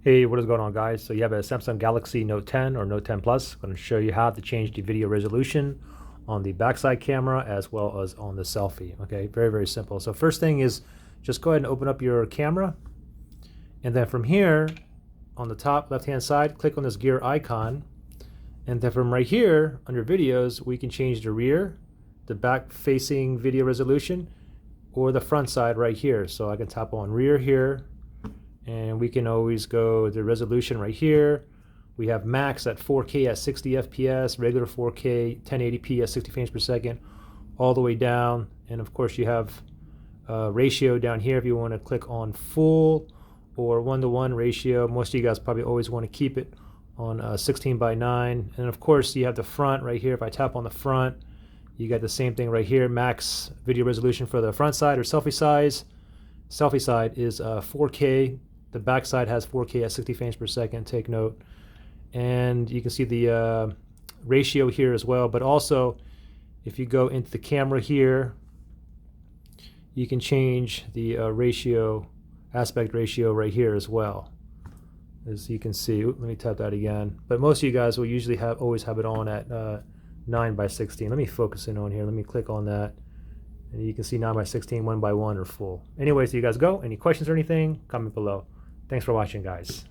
Hey, what is going on, guys? So you have a Samsung Galaxy Note 10 or Note 10 Plus. I'm going to show you how to change the video resolution on the backside camera as well as on the selfie. Okay, very, very simple. So first thing is just go ahead and open up your camera. And then from here, on the top left-hand side, click on this gear icon. And then from right here, under videos, we can change the rear, the back-facing video resolution, or the front side right here. So I can tap on rear here. And we can always go the resolution right here. We have max at 4K at 60 FPS, regular 4K 1080p at 60 frames per second, all the way down. And of course you have ratio down here if you want to click on full or 1:1 ratio. Most of you guys probably always want to keep it on 16:9. And of course you have the front right here. If I tap on the front, you got the same thing right here. Max video resolution for the front side or selfie size. Selfie side is 4K. The back side has 4K at 60 frames per second, take note. And you can see the ratio here as well. But also, if you go into the camera here, you can change the ratio, aspect ratio right here as well. As you can see, let me tap that again. But most of you guys will usually always have it on at 9:16. Let me focus in on here. Let me click on that. And you can see 9:16, 1:1 or full. Anyways, so you guys go. Any questions or anything, comment below. Thanks for watching, guys.